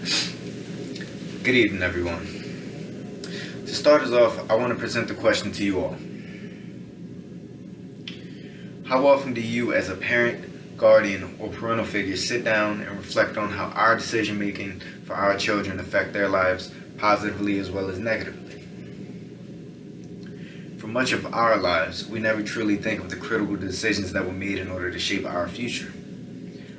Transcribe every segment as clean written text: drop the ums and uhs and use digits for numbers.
Good evening, everyone. To start us off, I want to present the question to you all. How often do you, as a parent, guardian, or parental figure, sit down and reflect on how our decision making for our children affect their lives positively as well as negatively? For much of our lives, we never truly think of the critical decisions that were made in order to shape our future.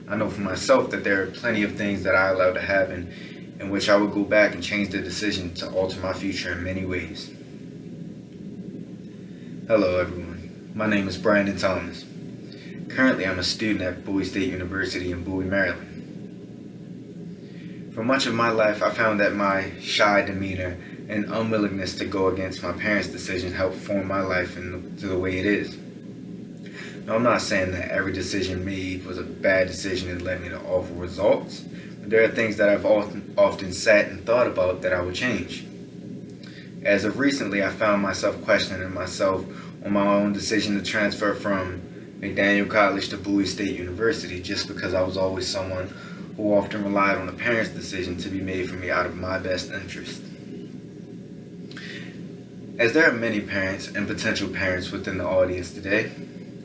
I know for myself that there are plenty of things that I allowed to happen in which I would go back and change the decision to alter my future in many ways. Hello everyone, my name is Brandon Thomas. Currently I'm a student at Bowie State University in Bowie, Maryland. For much of my life I found that my shy demeanor and unwillingness to go against my parents' decision helped form my life into the way it is. Now I'm not saying that every decision made was a bad decision and led me to awful results. There are things that I've often sat and thought about that I would change. As of recently, I found myself questioning myself on my own decision to transfer from McDaniel College to Bowie State University just because I was always someone who often relied on a parent's decision to be made for me out of my best interest. As there are many parents and potential parents within the audience today,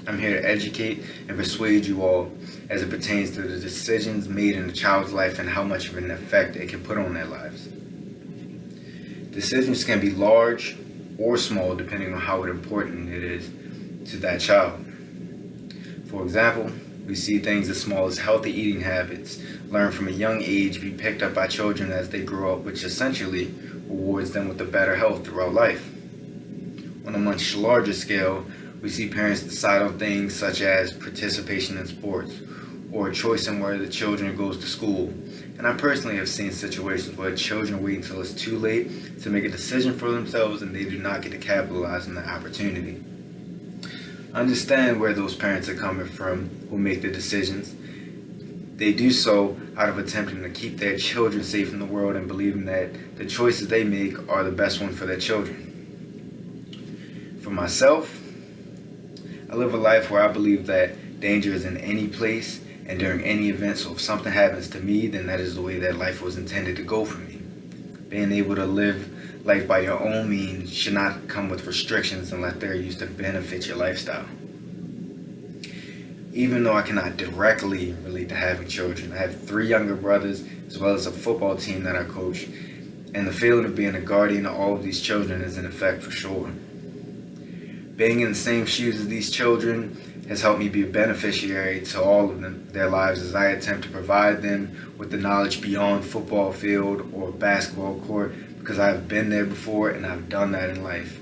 I'm here to educate and persuade you all as it pertains to the decisions made in a child's life and how much of an effect it can put on their lives. Decisions can be large or small depending on how important it is to that child. For example, we see things as small as healthy eating habits learned from a young age be picked up by children as they grow up, which essentially rewards them with a better health throughout life. On a much larger scale, we see parents decide on things such as participation in sports or a choice in where the children goes to school. And I personally have seen situations where children wait until it's too late to make a decision for themselves and they do not get to capitalize on the opportunity. I understand where those parents are coming from who make the decisions. They do so out of attempting to keep their children safe in the world and believing that the choices they make are the best one for their children. For myself, I live a life where I believe that danger is in any place and during any event, so if something happens to me, then that is the way that life was intended to go for me. Being able to live life by your own means should not come with restrictions unless they're used to benefit your lifestyle. Even though I cannot directly relate to having children, I have 3 younger brothers as well as a football team that I coach, and the feeling of being a guardian of all of these children is in effect for sure. Being in the same shoes as these children has helped me be a beneficiary to all of their lives as I attempt to provide them with the knowledge beyond football field or basketball court because I've been there before and I've done that in life.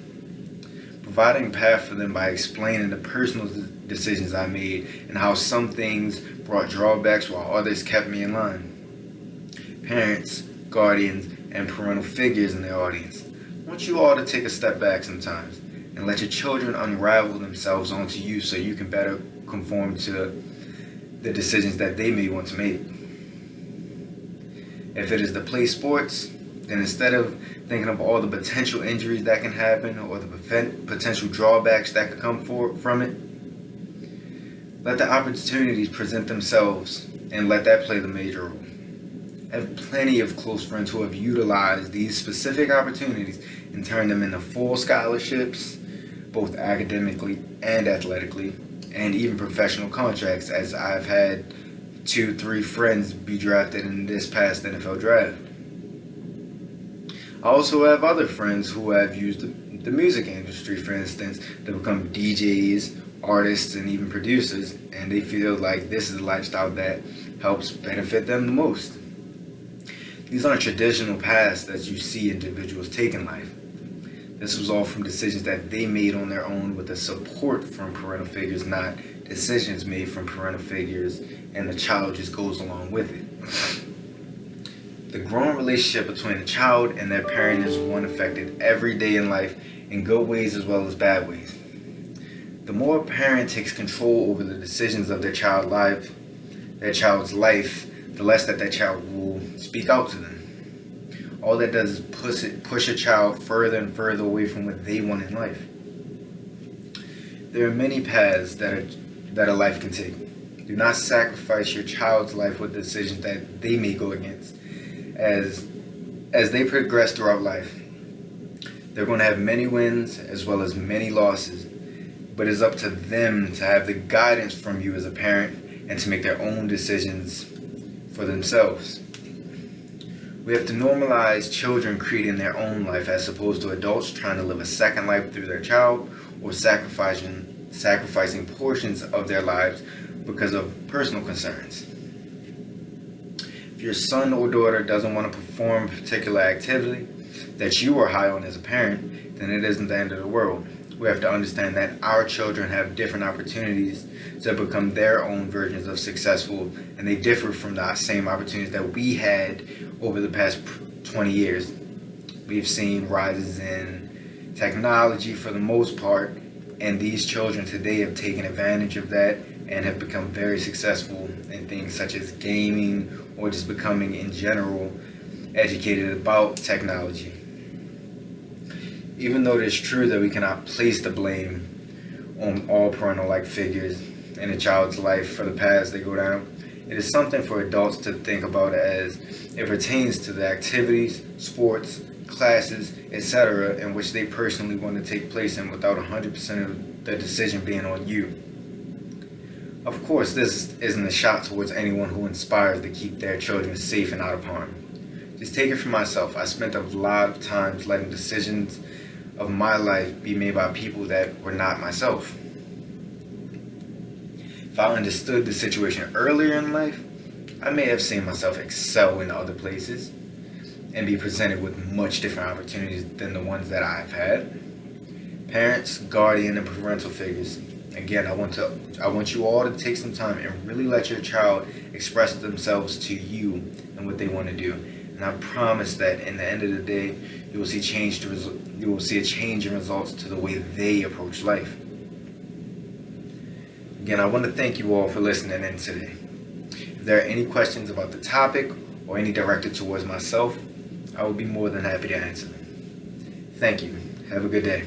Providing a path for them by explaining the personal decisions I made and how some things brought drawbacks while others kept me in line. Parents, guardians, and parental figures in the audience, I want you all to take a step back sometimes and let your children unravel themselves onto you so you can better conform to the decisions that they may want to make. If it is to play sports, then instead of thinking of all the potential injuries that can happen or the potential drawbacks that could come from it, let the opportunities present themselves and let that play the major role. I have plenty of close friends who have utilized these specific opportunities and turned them into full scholarships, both academically and athletically, and even professional contracts, as I've had 2-3 friends be drafted in this past NFL draft. I also have other friends who have used the music industry, for instance, to become DJs, artists, and even producers, and they feel like this is a lifestyle that helps benefit them the most. These aren't traditional paths that you see individuals take in life. This was all from decisions that they made on their own with the support from parental figures, not decisions made from parental figures and the child just goes along with it. The growing relationship between a child and their parent is one affected every day in life in good ways as well as bad ways. The more a parent takes control over the decisions of their child's life, the less that child will speak out to them. All that does is push a child further and further away from what they want in life. There are many paths that a life can take. Do not sacrifice your child's life with decisions that they may go against, As they progress throughout life, they're going to have many wins as well as many losses, but it's up to them to have the guidance from you as a parent and to make their own decisions for themselves. We have to normalize children creating their own life as opposed to adults trying to live a second life through their child or sacrificing portions of their lives because of personal concerns. If your son or daughter doesn't want to perform a particular activity that you are high on as a parent, then it isn't the end of the world. We have to understand that our children have different opportunities to become their own versions of successful, and they differ from the same opportunities that we had over the past 20 years. We've seen rises in technology for the most part, and these children today have taken advantage of that and have become very successful in things such as gaming or just becoming in general educated about technology. Even though it is true that we cannot place the blame on all parental-like figures in a child's life for the paths they go down, it is something for adults to think about as it pertains to the activities, sports, classes, etc. in which they personally want to take place in without 100% of the decision being on you. Of course, this isn't a shot towards anyone who inspires to keep their children safe and out of harm. Just take it from myself. I spent a lot of times letting decisions of my life be made by people that were not myself. If I understood the situation earlier in life, I may have seen myself excel in other places and be presented with much different opportunities than the ones that I've had. Parents, guardian, and parental figures. Again, I want you all to take some time and really let your child express themselves to you and what they want to do. And I promise that in the end of the day, you will see a change in results to the way they approach life. Again, I want to thank you all for listening in today. If there are any questions about the topic or any directed towards myself, I will be more than happy to answer them. Thank you. Have a good day.